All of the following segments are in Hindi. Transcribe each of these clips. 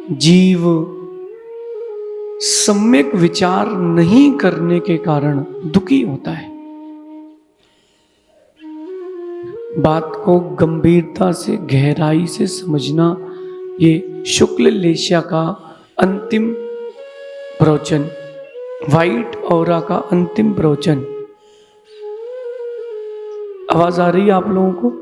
जीव सम्यक विचार नहीं करने के कारण दुखी होता है। बात को गंभीरता से गहराई से समझना, ये शुक्ल लेशिया का अंतिम प्रवचन, व्हाइट ऑरा का अंतिम प्रवचन। आवाज आ रही है आप लोगों को?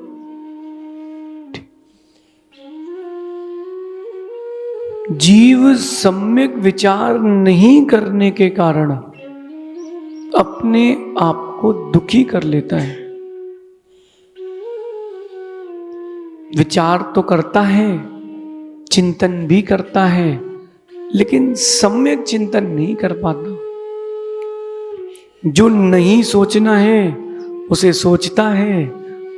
जीव सम्यक विचार नहीं करने के कारण अपने आप को दुखी कर लेता है। विचार तो करता है, चिंतन भी करता है, लेकिन सम्यक चिंतन नहीं कर पाता। जो नहीं सोचना है उसे सोचता है,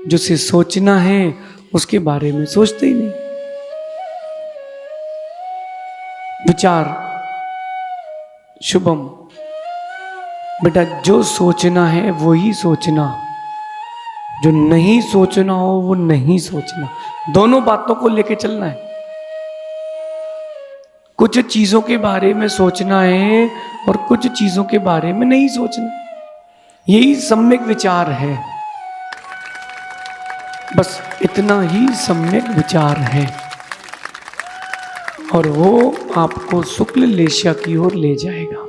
जो से सोचना है उसके बारे में सोचते ही नहीं। विचार शुभम, बेटा जो सोचना है वो ही सोचना, जो नहीं सोचना हो वो नहीं सोचना। दोनों बातों को लेके चलना है। कुछ चीजों के बारे में सोचना है और कुछ चीजों के बारे में नहीं सोचना। यही सम्यक विचार है, बस इतना ही सम्यक विचार है, और वो आपको शुक्ल लेशिया की ओर ले जाएगा।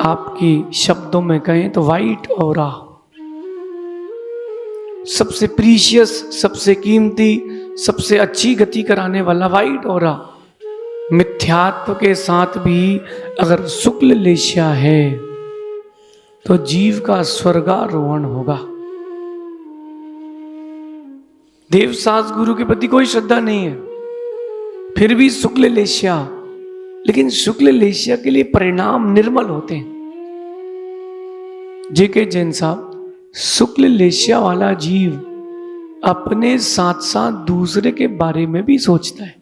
आपकी शब्दों में कहें तो व्हाइट ऑरा, सबसे प्रीशियस, सबसे कीमती, सबसे अच्छी गति कराने वाला व्हाइट ऑरा। मिथ्यात्व के साथ भी अगर शुक्ल लेशिया है तो जीव का स्वर्गारोहण होगा। देवसास गुरु के प्रति कोई श्रद्धा नहीं है, फिर भी शुक्ल लेशिया, लेकिन शुक्ल लेशिया के लिए परिणाम निर्मल होते हैं। जेके जैन साहब, शुक्ल लेशिया वाला जीव अपने साथ साथ दूसरे के बारे में भी सोचता है।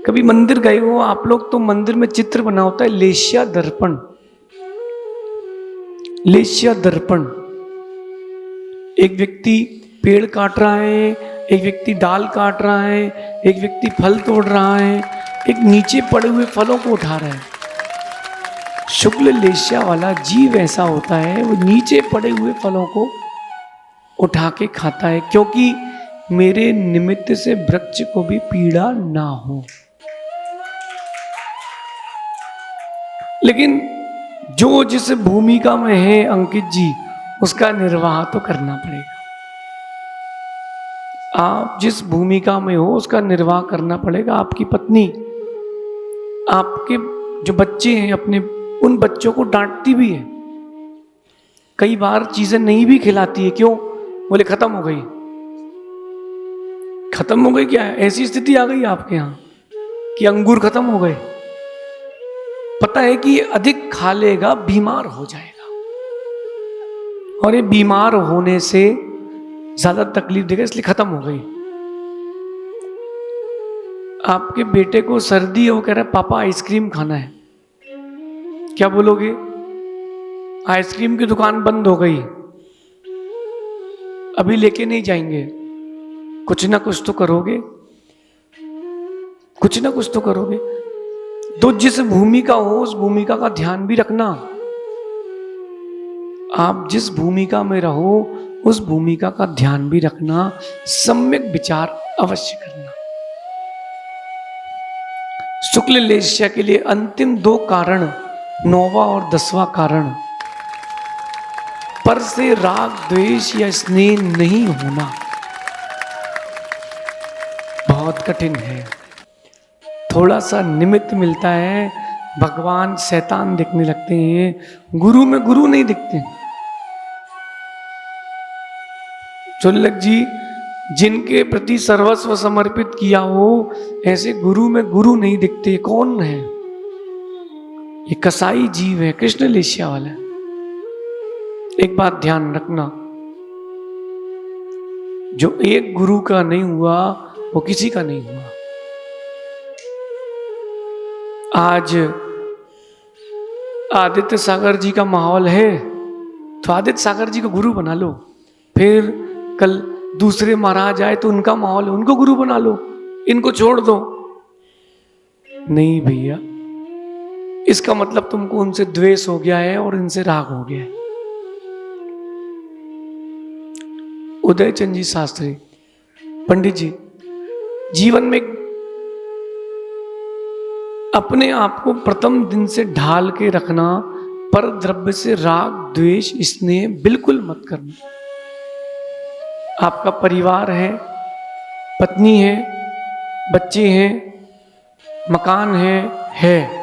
कभी मंदिर गए हो आप लोग तो मंदिर में चित्र बना होता है लेशिया दर्पण। लेशिया दर्पण, एक व्यक्ति पेड़ काट रहा है, एक व्यक्ति डाल काट रहा है, एक व्यक्ति फल तोड़ रहा है, एक नीचे पड़े हुए फलों को उठा रहा है। शुक्ल लेशिया वाला जीव ऐसा होता है, वो नीचे पड़े हुए फलों को उठा के खाता है, क्योंकि मेरे निमित्त से वृक्ष को भी पीड़ा ना हो। लेकिन जो जिस भूमिका में है अंकित जी, उसका निर्वाह तो करना पड़ेगा। आप जिस भूमिका में हो उसका निर्वाह करना पड़ेगा। आपकी पत्नी, आपके जो बच्चे हैं, अपने उन बच्चों को डांटती भी है, कई बार चीजें नहीं भी खिलाती है। क्यों? बोले खत्म हो गई। खत्म हो गई क्या है? ऐसी स्थिति आ गई आपके यहां कि अंगूर खत्म हो गए। पता है कि अधिक खा लेगा बीमार हो जाएगा, और ये बीमार होने से ज्यादा तकलीफ देगा, इसलिए खत्म हो गई। आपके बेटे को सर्दी है, वो कह रहा है पापा आइसक्रीम खाना है। क्या बोलोगे? आइसक्रीम की दुकान बंद हो गई, अभी लेके नहीं जाएंगे। कुछ ना कुछ तो करोगे, कुछ ना कुछ तो करोगे। तो जिस भूमिका हो उस भूमिका का ध्यान भी रखना। आप जिस भूमिका में रहो उस भूमिका का ध्यान भी रखना, सम्यक विचार अवश्य करना। शुक्ल लेशिया के लिए अंतिम दो कारण, 9वां और 10वां कारण, पर से राग द्वेष या स्नेह नहीं होना बहुत कठिन है। थोड़ा सा निमित्त मिलता है, भगवान शैतान दिखने लगते हैं, गुरु में गुरु नहीं दिखते। चुल्लक जी, जिनके प्रति सर्वस्व समर्पित किया हो, ऐसे गुरु में गुरु नहीं दिखते। कौन है? ये कसाई जीव है, कृष्ण लेशिया वाला। एक बात ध्यान रखना, जो एक गुरु का नहीं हुआ वो किसी का नहीं हुआ। आज आदित्य सागर जी का माहौल है तो आदित्य सागर जी को गुरु बना लो। फिर कल दूसरे महाराज आए तो उनका माहौल है, उनको गुरु बना लो। इनको छोड़ दो। नहीं भैया, इसका मतलब तुमको उनसे द्वेष हो गया है और इनसे राग हो गया है। उदयचंद जी शास्त्री, पंडित जी, जीवन में अपने आप को प्रथम दिन से ढाल के रखना, पर द्रव्य से राग द्वेष स्नेह बिल्कुल मत करना। आपका परिवार है, पत्नी है, बच्चे हैं, मकान है।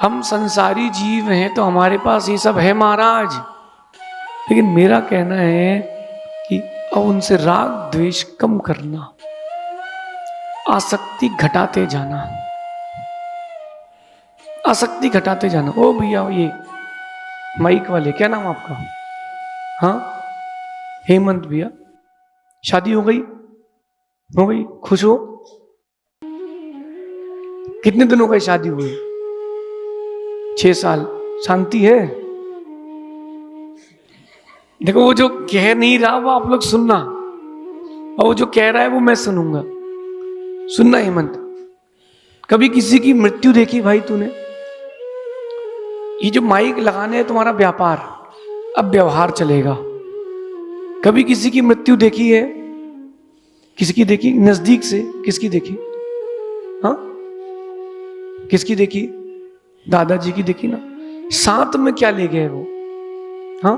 हम संसारी जीव हैं तो हमारे पास ये सब है महाराज, लेकिन मेरा कहना है कि अब उनसे राग द्वेष कम करना, आसक्ति घटाते जाना, आसक्ति घटाते जाना। ओ भैया, ये माइक वाले, क्या नाम आपका? हाँ, हेमंत भैया, शादी हो गई? हो गई? खुश हो? कितने दिनों का शादी हुई? 6 साल। शांति है? देखो, वो जो कह नहीं रहा वो आप लोग सुनना, और वो जो कह रहा है वो मैं सुनूंगा। सुनना हेमंत, कभी किसी की मृत्यु देखी भाई तूने? ये जो माइक लगाने है तुम्हारा व्यापार, अब व्यवहार चलेगा। कभी किसी की मृत्यु देखी है? किसकी देखी? नजदीक से किसकी देखी? हाँ, किसकी देखी? दादाजी की देखी ना। साथ में क्या ले गए वो? हाँ,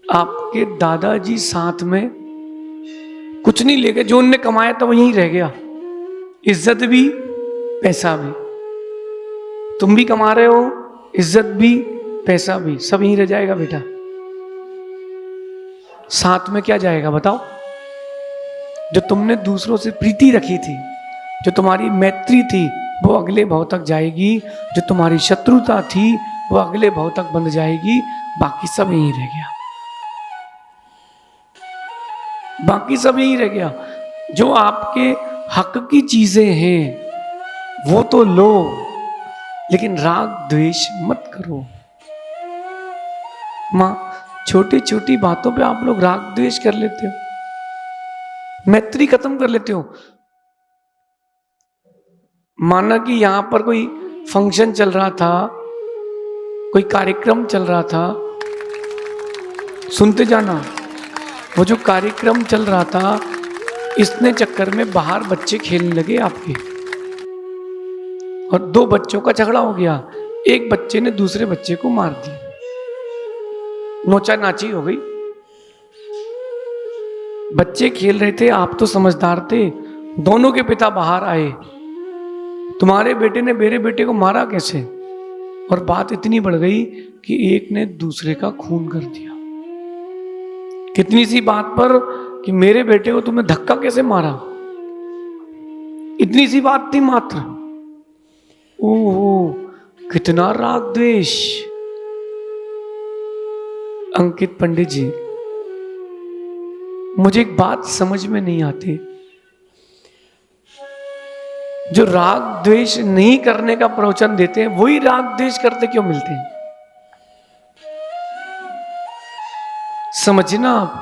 आपके दादाजी साथ में कुछ नहीं ले गए। जो उनने कमाया था वो यहीं रह गया, इज्जत भी पैसा भी। तुम भी कमा रहे हो, इज्जत भी पैसा भी, सब यहीं रह जाएगा बेटा। साथ में क्या जाएगा बताओ? जो तुमने दूसरों से प्रीति रखी थी, जो तुम्हारी मैत्री थी, वो अगले भाव तक जाएगी। जो तुम्हारी शत्रुता थी वो अगले भाव तक बंध जाएगी। बाकी सब यहीं रह गया, बाकी सब यहीं रह गया। जो आपके हक की चीजें हैं वो तो लो, लेकिन राग द्वेष मत करो। मां, छोटी छोटी बातों पे आप लोग राग द्वेष कर लेते हो, मैत्री खत्म कर लेते हो। माना कि यहां पर कोई फंक्शन चल रहा था, कोई कार्यक्रम चल रहा था, सुनते जाना। वो जो कार्यक्रम चल रहा था, इसने चक्कर में बाहर बच्चे खेलने लगे आपके, और 2 बच्चों का झगड़ा हो गया। एक बच्चे ने दूसरे बच्चे को मार दिया, नोचा नाची हो गई। बच्चे खेल रहे थे, आप तो समझदार थे, दोनों के पिता बाहर आए। तुम्हारे बेटे ने मेरे बेटे को मारा कैसे? और बात इतनी बढ़ गई कि एक ने दूसरे का खून कर दिया। कितनी सी बात पर कि मेरे बेटे को तुमने धक्का कैसे मारा, इतनी सी बात थी मात्र। ओहो, कितना राग द्वेष। अंकित पंडित जी, मुझे एक बात समझ में नहीं आती, जो राग द्वेष नहीं करने का प्रवचन देते हैं वही राग द्वेष करते क्यों मिलते हैं? समझना आप,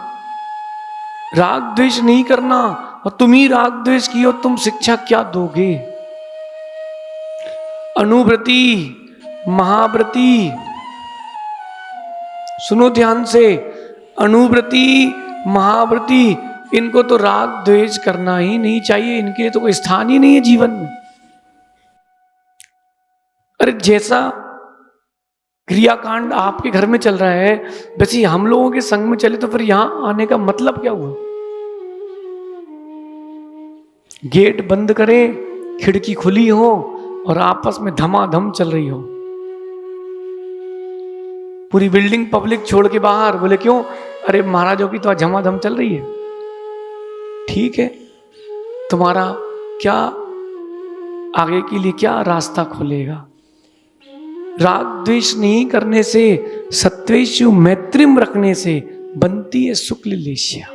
राग द्वेष नहीं करना, और तुम ही राग द्वेष किए, तुम शिक्षा क्या दोगे? अनुव्रति, महाव्रति, सुनो ध्यान से, अनुव्रति, महाव्रति, इनको तो राग द्वेष करना ही नहीं चाहिए। इनके लिए तो कोई स्थान ही नहीं है जीवन में। अरे जैसा क्रियाकांड आपके घर में चल रहा है, वैसे हम लोगों के संग में चले तो फिर यहां आने का मतलब क्या हुआ? गेट बंद करें, खिड़की खुली हो और आपस में धमाधम चल रही हो, पूरी बिल्डिंग पब्लिक छोड़ के बाहर। बोले क्यों? अरे महाराजों की तो धमाधम चल रही है। ठीक है, तुम्हारा क्या आगे के लिए क्या रास्ता खुलेगा? राग द्वेष नहीं करने से, सत्वेषु मैत्रिम रखने से बनती है शुक्ल लेशिया।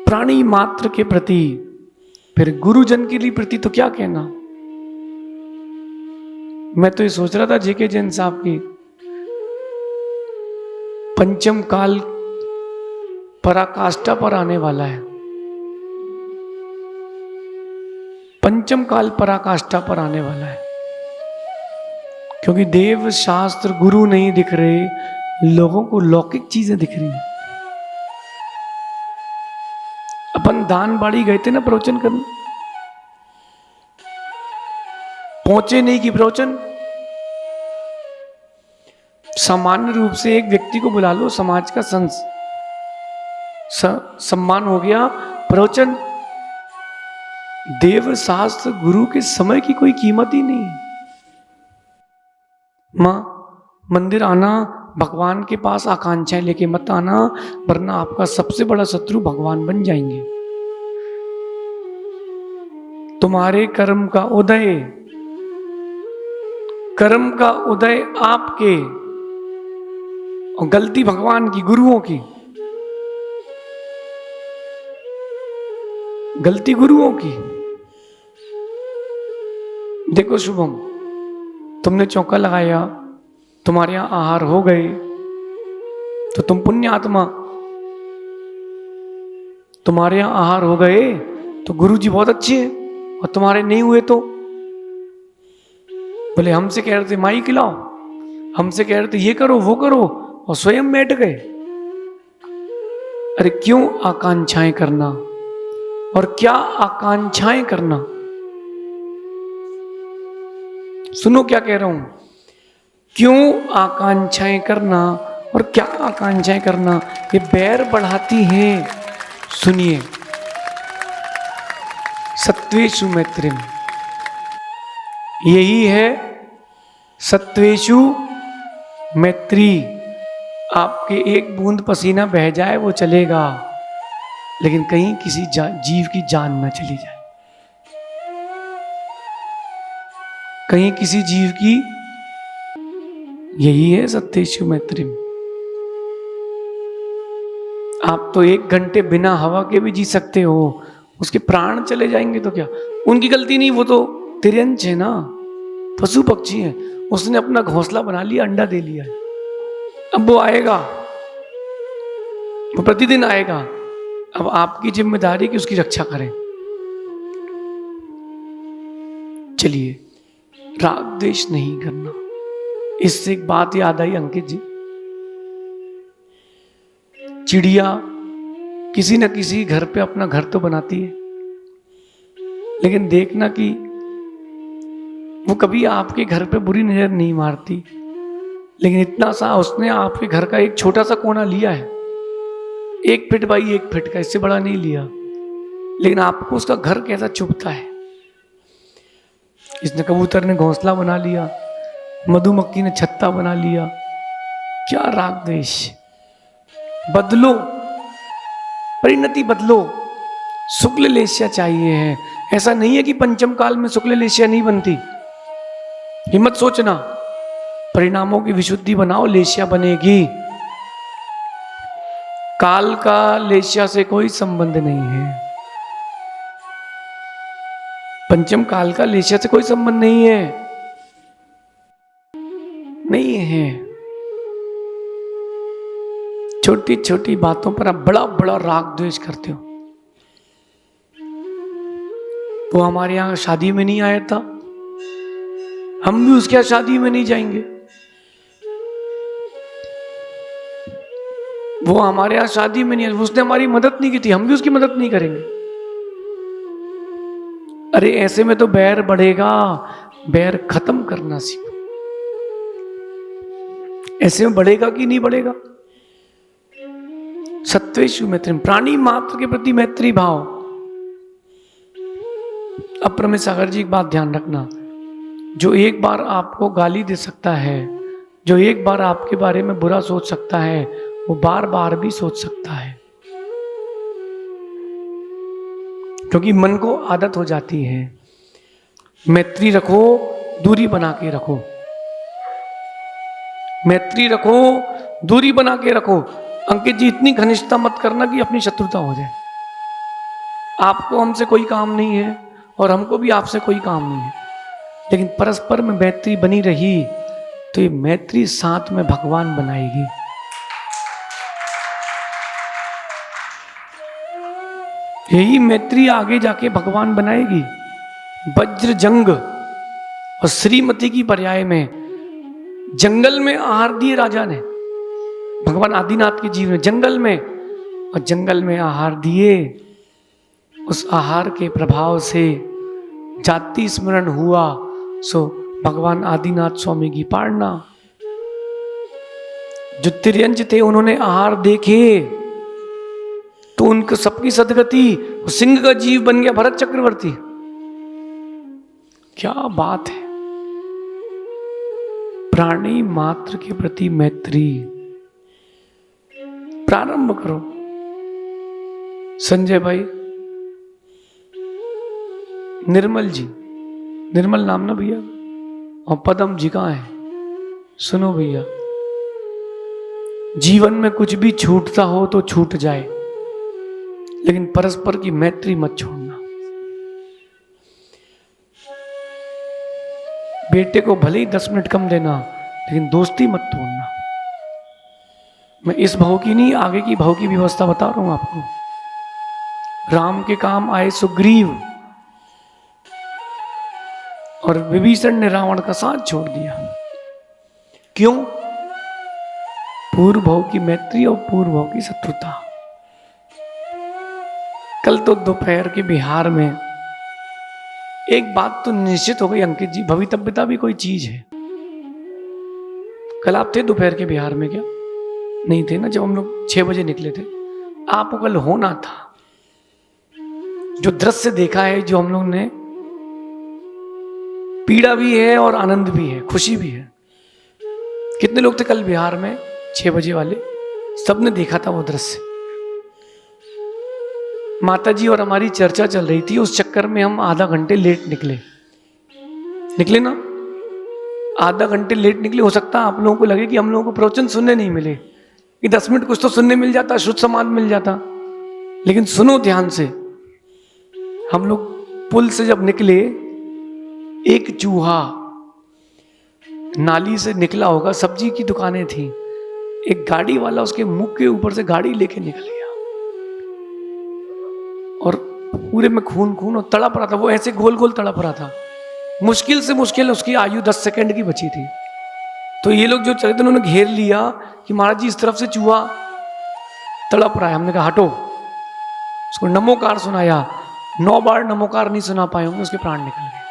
प्राणी मात्र के प्रति, फिर गुरुजन के लिए प्रति तो क्या कहना। मैं तो ये सोच रहा था जेके जैन साहब की पंचम काल पराकाष्ठा पर आने वाला है। पंचम काल पराकाष्ठा पर आने वाला है, क्योंकि देव शास्त्र गुरु नहीं दिख रहे, लोगों को लौकिक चीजें दिख रही हैं। अपन दान बाड़ी गए थे ना प्रवचन करने, पहुंचे नहीं कि प्रवचन। सामान्य रूप से एक व्यक्ति को बुला लो, समाज का सम्मान हो गया, प्रवचन। देव शास्त्र गुरु के समय की कोई कीमत ही नहीं। मां, मंदिर आना, भगवान के पास आकांक्षाएं लेके मत आना, वरना आपका सबसे बड़ा शत्रु भगवान बन जाएंगे। तुम्हारे कर्म का उदय, कर्म का उदय आपके, और गलती भगवान की, गुरुओं की, गलती गुरुओं की। देखो शुभम, तुमने चौका लगाया, तुम्हारे यहां आहार हो गए, तो तुम पुण्य आत्मा। तुम्हारे यहां आहार हो गए तो गुरु जी बहुत अच्छे हैं, और तुम्हारे नहीं हुए तो बोले हमसे कह रहे थे माई खिलाओ, हमसे कह रहे थे ये करो वो करो, और स्वयं बैठ गए। अरे क्यों आकांक्षाएं करना, और क्या आकांक्षाएं करना। सुनो क्या कह रहा हूं, क्यों आकांक्षाएं करना और क्या आकांक्षाएं करना, ये बैर बढ़ाती हैं। सुनिए, सत्वेषु मैत्रिम, यही है सत्वेषु मैत्री। आपके एक बूंद पसीना बह जाए वो चलेगा, लेकिन कहीं किसी जीव की जान न चली जाए, कहीं किसी जीव की, यही है सत्वेषु मैत्रिम। आप तो 1 घंटे बिना हवा के भी जी सकते हो, उसके प्राण चले जाएंगे तो क्या, उनकी गलती नहीं, वो तो तिर्यंश है ना, पशु पक्षी है, उसने अपना घोंसला बना लिया, अंडा दे लिया, अब वो आएगा, वो प्रतिदिन आएगा। अब आपकी जिम्मेदारी कि उसकी रक्षा करें। चलिए, राग द्वेष नहीं करना। इससे एक बात याद आई अंकित जी, चिड़िया किसी न किसी घर पे अपना घर तो बनाती है, लेकिन देखना कि वो कभी आपके घर पे बुरी नजर नहीं मारती, लेकिन इतना सा उसने आपके घर का एक छोटा सा कोना लिया है, 1 फीट बाई 1 फीट का, इससे बड़ा नहीं लिया, लेकिन आपको उसका घर कैसा चुभता है। इसने कबूतर ने घोंसला बना लिया, मधुमक्खी ने छत्ता बना लिया। क्या राग द्वेष। बदलो, परिणति बदलो। शुक्ल लेस्या चाहिए है, ऐसा नहीं है कि पंचम काल में शुक्ल लेस्या नहीं बनती। हिम्मत सोचना, परिणामों की विशुद्धि बनाओ, लेस्या बनेगी। काल का लेस्या से कोई संबंध नहीं है, पंचम काल का लेस्या से कोई संबंध नहीं है, नहीं है। छोटी छोटी बातों पर आप बड़ा बड़ा राग द्वेष करते हो। वो हमारे यहां शादी में नहीं आया था, हम भी उसके यहां शादी में नहीं जाएंगे। वो हमारे यहां शादी में नहीं आया, उसने हमारी मदद नहीं की थी, हम भी उसकी मदद नहीं करेंगे। अरे ऐसे में तो बैर बढ़ेगा, बैर खत्म करना सीखो। ऐसे में बढ़ेगा कि नहीं बढ़ेगा। सत्वेषु मैत्री, प्राणी मात्र के प्रति मैत्री भाव। अब प्रमेश सागर जी एक बात ध्यान रखना, जो एक बार आपको गाली दे सकता है, जो एक बार आपके बारे में बुरा सोच सकता है, वो बार बार भी सोच सकता है, क्योंकि मन को आदत हो जाती है। मैत्री रखो, दूरी बना के रखो, मैत्री रखो, दूरी बना के रखो। अंकित जी, इतनी घनिष्ठता मत करना कि अपनी शत्रुता हो जाए। आपको हमसे कोई काम नहीं है और हमको भी आपसे कोई काम नहीं है, लेकिन परस्पर में मैत्री बनी रही तो ये मैत्री साथ में भगवान बनाएगी। यही मैत्री आगे जाके भगवान बनाएगी। वज्र जंग और श्रीमती की पर्याय में जंगल में आहार दिए राजा ने, भगवान आदिनाथ के जीवन जंगल में, और जंगल में आहार दिए। उस आहार के प्रभाव से जाति स्मरण हुआ, सो भगवान आदिनाथ स्वामी की पारना। जो तिर्यंज थे उन्होंने आहार देखे तो उनको सबकी सदगति, सिंह का जीव बन गया भरत चक्रवर्ती। क्या बात है। प्राणी मात्र के प्रति मैत्री प्रारंभ करो। संजय भाई, निर्मल जी, निर्मल नाम ना भैया, और पदम जी कहाँ है? सुनो भैया, जीवन में कुछ भी छूटता हो तो छूट जाए, लेकिन परस्पर की मैत्री मत छोड़ना। बेटे को भले ही 10 मिनट कम देना, लेकिन दोस्ती मत तोड़ना। मैं इस भाव की नहीं, आगे की भाव की व्यवस्था बता रहा हूं आपको। राम के काम आए सुग्रीव, और विभीषण ने रावण का साथ छोड़ दिया। क्यों? पूर्व भाव की मैत्री और पूर्व भाव की शत्रुता। कल तो दोपहर के बिहार में एक बात तो निश्चित हो गई अंकित जी, भवितव्यता भी कोई चीज है। कल आप थे दोपहर के बिहार में क्या? नहीं थे ना, जब हम लोग 6 बजे निकले थे। आपको कल होना था। जो दृश्य देखा है, जो हम लोग ने, पीड़ा भी है और आनंद भी है, खुशी भी है। कितने लोग थे कल बिहार में 6 बजे वाले? सबने देखा था वो दृश्य। माता जी और हमारी चर्चा चल रही थी, उस चक्कर में हम आधा घंटे लेट निकले ना, आधा घंटे लेट निकले। हो सकता है आप लोगों को लगे कि हम लोगों को प्रवचन सुनने नहीं मिले, कि 10 मिनट कुछ तो सुनने मिल जाता, शुद्ध समाज मिल जाता। लेकिन सुनो ध्यान से, हम लोग पुल से जब निकले, एक चूहा नाली से निकला होगा, सब्जी की दुकानें थी, एक गाड़ी वाला उसके मुख के ऊपर से गाड़ी लेके निकल गया, और पूरे में खून और तड़प रहा था। वो ऐसे गोल गोल तड़प रहा था। मुश्किल से मुश्किल उसकी आयु 10 सेकंड की बची थी। तो ये लोग जो चले थे उन्होंने घेर लिया कि महाराज जी इस तरफ से चूहा तड़प रहा है। हमने कहा हटो। उसको नमोकार सुनाया, 9 बार नमोकार नहीं सुना पाए होंगे, उसके प्राण निकल गए।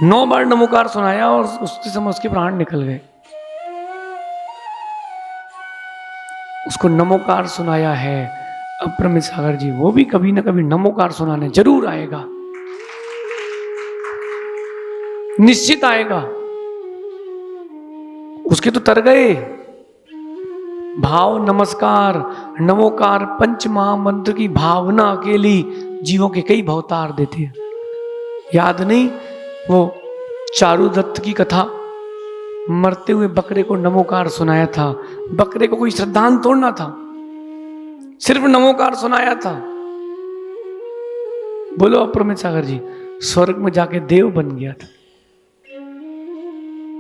नौ बार नमोकार सुनाया और उसके समय उसके प्राण निकल गए। उसको नमोकार सुनाया है अप्रमित सागर जी, वो भी कभी ना कभी नमोकार सुनाने जरूर आएगा, निश्चित आएगा। उसके तो तर गए। भाव नमस्कार नमोकार पंच महामंत्र की भावना अकेली जीवों के कई भवतार देती है। याद नहीं वो चारुदत्त की कथा, मरते हुए बकरे को नमोकार सुनाया था। बकरे को कोई श्रद्धांत तोड़ना था, सिर्फ नमोकार सुनाया था। बोलो अप्रमित सागर जी, स्वर्ग में जाके देव बन गया था।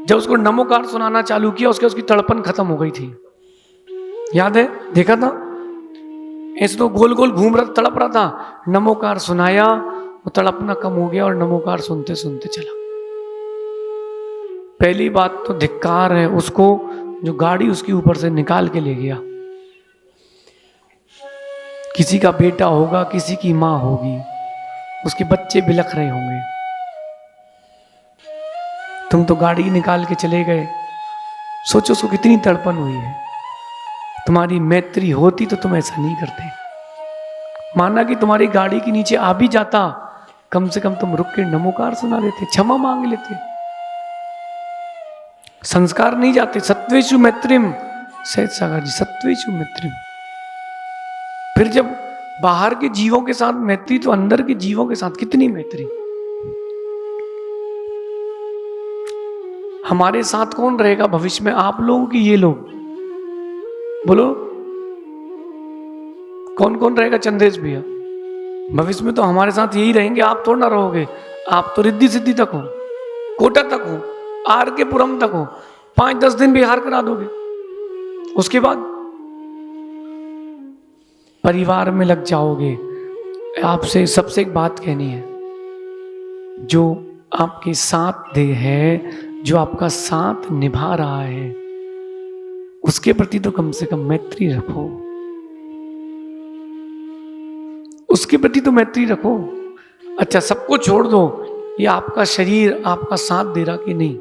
जब उसको नमोकार सुनाना चालू किया, उसकी तड़पन खत्म हो गई थी। याद है, देखा था, ऐसे तो गोल गोल घूम रहा, तड़प रहा था। नमोकार सुनाया, वो तड़पना कम हो गया और नमोकार सुनते सुनते चला। पहली बात तो धिक्कार है उसको जो गाड़ी उसके ऊपर से निकाल के ले गया। किसी का बेटा होगा, किसी की मां होगी, उसके बच्चे बिलख रहे होंगे, तुम तो गाड़ी निकाल के चले गए। सोचो उसको कितनी तड़पन हुई है। तुम्हारी मैत्री होती तो तुम ऐसा नहीं करते। माना कि तुम्हारी गाड़ी के नीचे आ भी जाता, कम से कम तुम रुक के नमोकार सुना देते, क्षमा मांग लेते। संस्कार नहीं जाते। सत्वेषु मैत्रिम, सहज सागर जी, सत्वेषु मैत्रिम। फिर जब बाहर के जीवों के साथ मैत्री, तो अंदर के जीवों के साथ कितनी मैत्री। हमारे साथ कौन रहेगा भविष्य में? आप लोगों की ये लोग बोलो, कौन कौन रहेगा? चंदेश भैया, भविष्य में तो हमारे साथ यही रहेंगे। आप थोड़ा ना रहोगे, आप तो रिद्धि सिद्धि तक हो, कोटा तक हो, आर के पुरम तक हो, 5-10 दिन बिहार करा दोगे। उसके बाद परिवार में लग जाओगे। आपसे सबसे एक बात कहनी है, जो आपके साथ दे है, जो आपका साथ निभा रहा है, उसके प्रति तो कम से कम मैत्री रखो, उसके प्रति तो मैत्री रखो। अच्छा, सबको छोड़ दो, ये आपका शरीर आपका साथ दे रहा कि नहीं,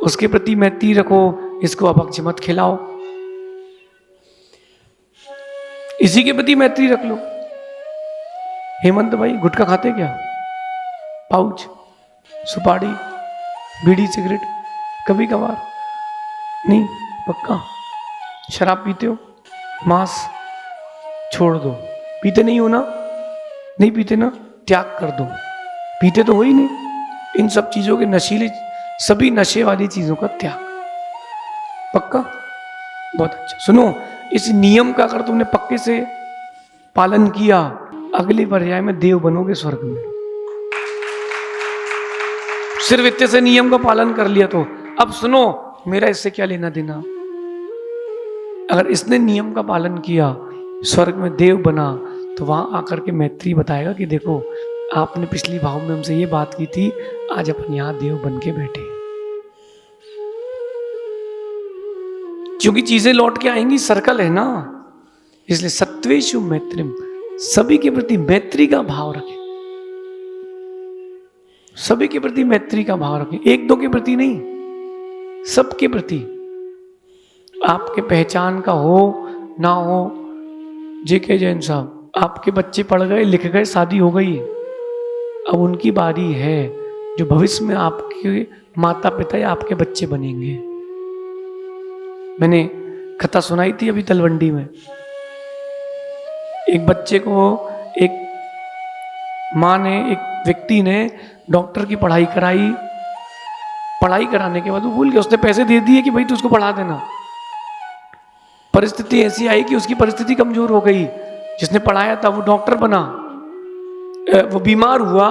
उसके प्रति मैत्री रखो। इसको अभक्ष मत खिलाओ, इसी के प्रति मैत्री रख लो। हेमंत भाई गुटखा खाते क्या? पाउच, सुपारी, बीड़ी, सिगरेट कभी कभार नहीं? पक्का? शराब पीते हो? मांस छोड़ दो। पीते नहीं हो ना? नहीं पीते ना? त्याग कर दो। पीते तो हो ही नहीं। इन सब चीजों के नशीले, सभी नशे वाली चीजों का त्याग। पक्का? बहुत अच्छा। सुनो, इस नियम का अगर तुमने पक्के से पालन किया, अगली पर्याय में देव बनोगे स्वर्ग में। सिर्फ इतने से नियम का पालन कर लिया तो। अब सुनो, मेरा इससे क्या लेना देना? अगर इसने नियम का पालन किया, स्वर्ग में देव बना, तो वहां आकर के मैत्री बताएगा कि देखो, आपने पिछली भाव में हमसे ये बात की थी, आज अपन यहां देव बन के बैठे। क्योंकि चीजें लौट के आएंगी, सर्कल है ना। इसलिए सत्वेषु मैत्रिम, सभी के प्रति मैत्री का भाव रखें, सभी के प्रति मैत्री का भाव रखें, एक दो के प्रति नहीं, सबके प्रति। आपके पहचान का हो ना हो, जेके जैन साहब, आपके बच्चे पढ़ गए, लिख गए, शादी हो गई, अब उनकी बारी है जो भविष्य में आपके माता पिता या आपके बच्चे बनेंगे। मैंने कथा सुनाई थी अभी तलवंडी में, एक बच्चे को एक माँ ने, एक व्यक्ति ने डॉक्टर की पढ़ाई कराई। पढ़ाई कराने के बाद वो भूल गया, उसने पैसे दे दिए कि भाई तू उसको पढ़ा देना। परिस्थिति ऐसी आई कि उसकी परिस्थिति कमजोर हो गई, जिसने पढ़ाया था वो डॉक्टर बना, वो बीमार हुआ,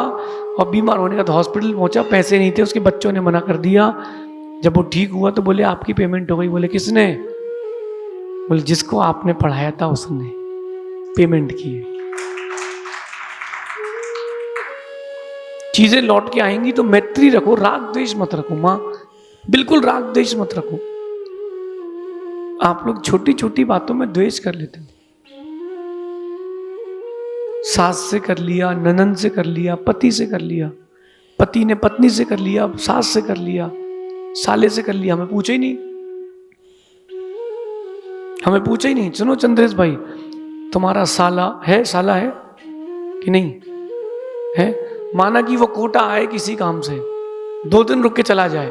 और बीमार होने का तो हॉस्पिटल पहुंचा, पैसे नहीं थे, उसके बच्चों ने मना कर दिया। जब वो ठीक हुआ तो बोले आपकी पेमेंट हो गई। बोले किसने? बोले जिसको आपने पढ़ाया था उसने पेमेंट की। चीजें लौट के आएंगी तो मैत्री रखो, राग द्वेष मत रखो। मां, बिल्कुल राग द्वेष मत रखो। आप लोग छोटी छोटी बातों में द्वेष कर लेते हैं। सास से कर लिया, ननद से कर लिया, पति से कर लिया, पति ने पत्नी से कर लिया, सास से कर लिया, साले से कर लिया, हमें पूछे ही नहीं, हमें पूछे ही नहीं। सुनो चंद्रेश भाई, तुम्हारा साला है कि नहीं है? माना कि वो कोटा आए किसी काम से, 2 दिन रुक के चला जाए,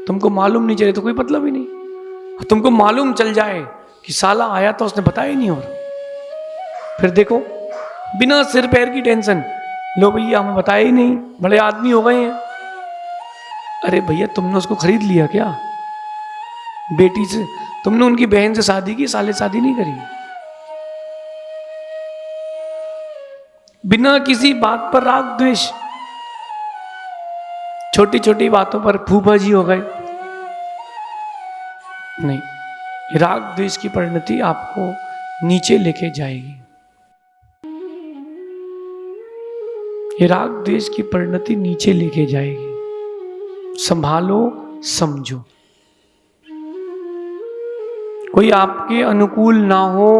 तुमको मालूम नहीं चले तो कोई मतलब ही नहीं। तुमको मालूम चल जाए कि साला आया तो उसने बताया ही नहीं, और फिर देखो बिना सिर पैर की टेंशन, लो भैया हमें बताया ही नहीं, बड़े आदमी हो गए हैं। अरे भैया तुमने उसको खरीद लिया क्या? बेटी से, तुमने उनकी बहन से शादी की, साले शादी नहीं करी। बिना किसी बात पर राग द्वेष, छोटी छोटी बातों पर फूफा जी हो गए, नहीं। राग द्वेष की परिणति आपको नीचे लेके जाएगी। ये राग द्वेष की परिणति नीचे लेके जाएगी। संभालो, समझो। कोई आपके अनुकूल ना हो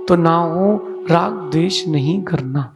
तो ना हो, राग द्वेष नहीं करना।